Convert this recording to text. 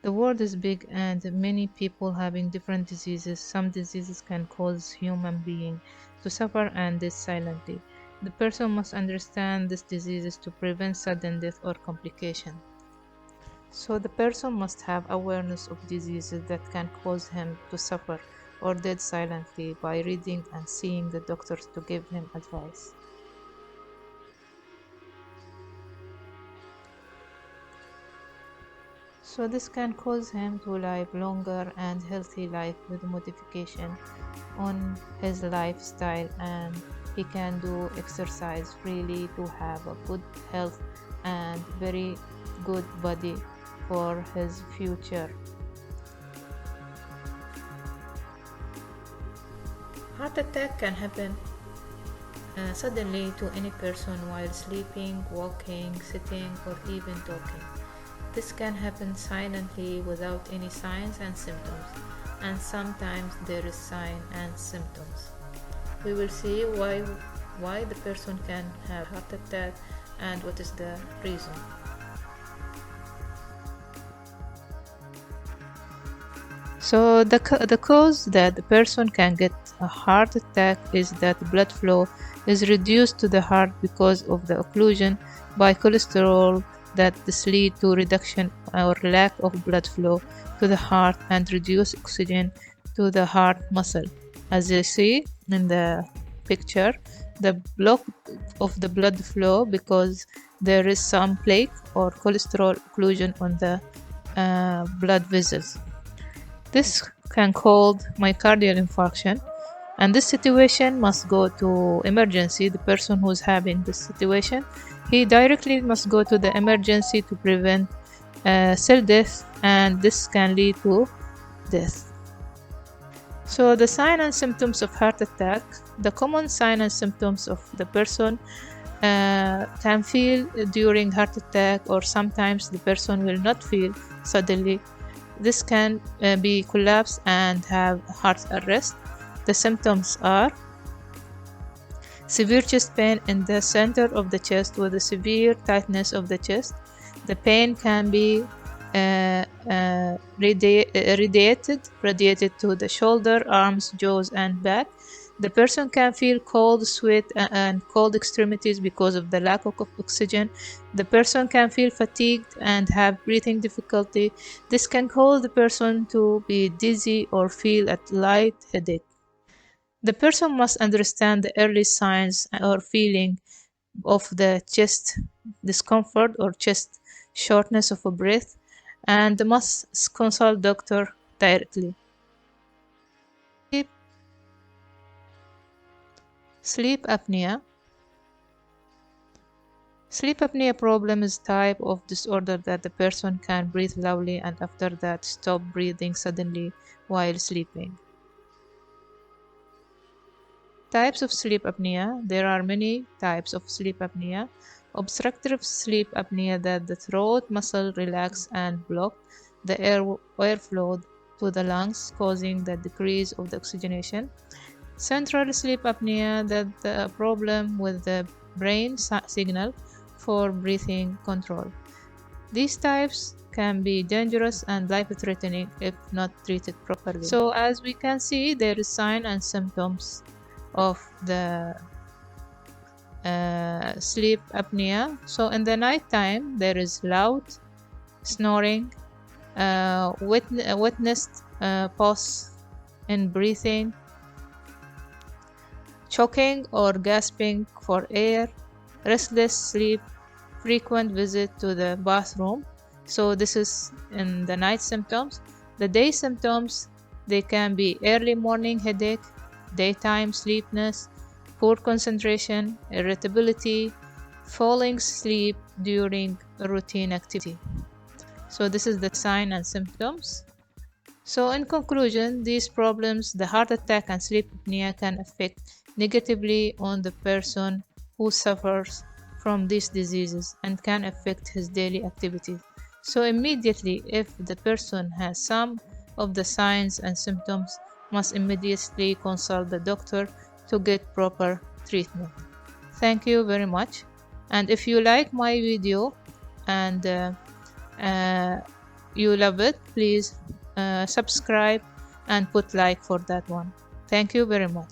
The world is big and many people having different diseases. Some diseases can cause human being to suffer and die silently. The person must understand these diseases to prevent sudden death or complication. So the person must have awareness of diseases that can cause him to suffer or dead silently by reading and seeing the doctors to give him advice. So this can cause him to live longer and healthy life with modification on his lifestyle, and he can do exercise freely to have a good health and very good body for his future. Heart attack can happen suddenly to any person while sleeping, walking, sitting, or even talking. This can happen silently without any signs and symptoms, and sometimes there is sign and symptoms. We will see why the person can have heart attack and what is the reason. So the cause that the person can get a heart attack is that blood flow is reduced to the heart because of the occlusion by cholesterol, that this lead to reduction or lack of blood flow to the heart and reduce oxygen to the heart muscle. As you see in the picture, the block of the blood flow because there is some plaque or cholesterol occlusion on the blood vessels. This can cause myocardial infarction, and this situation must go to emergency. The person who's having this situation, he directly must go to the emergency to prevent cell death, and this can lead to death. So the sign and symptoms of heart attack. The common sign and symptoms of the person can feel during heart attack, or sometimes the person will not feel suddenly. This can be collapse and have heart arrest. The symptoms are severe chest pain in the center of the chest with a severe tightness of the chest. The pain can be radiated to the shoulder, arms, jaws, and back. The person can feel cold, sweat, and cold extremities because of the lack of oxygen. The person can feel fatigued and have breathing difficulty. This can cause the person to be dizzy or feel a light headache. The person must understand the early signs or feeling of the chest discomfort or chest shortness of a breath, and must consult doctor directly. Sleep apnea. Sleep apnea problem is type of disorder that the person can breathe loudly and after that stop breathing suddenly while sleeping. Types of sleep apnea. There are many types of sleep apnea. Obstructive sleep apnea, that the throat muscle relax and block the airflow to the lungs, causing the decrease of the oxygenation. Central sleep apnea, that the problem with the brain signal for breathing control. These types can be dangerous and life-threatening if not treated properly. So as we can see, there is sign and symptoms of the sleep apnea. So in the night time, there is loud snoring, witnessed pause in breathing, choking or gasping for air, restless sleep, frequent visit to the bathroom. So this is in the night symptoms. The day symptoms, they can be early morning headache, daytime sleepiness, poor concentration, irritability, falling asleep during routine activity. So this is the sign and symptoms. So in conclusion, these problems, the heart attack and sleep apnea, can affect negatively on the person who suffers from these diseases and can affect his daily activities. So immediately, if the person has some of the signs and symptoms, must immediately consult the doctor to get proper treatment. Thank you very much. And if you like my video and you love it, please subscribe and put like for that one. Thank you very much.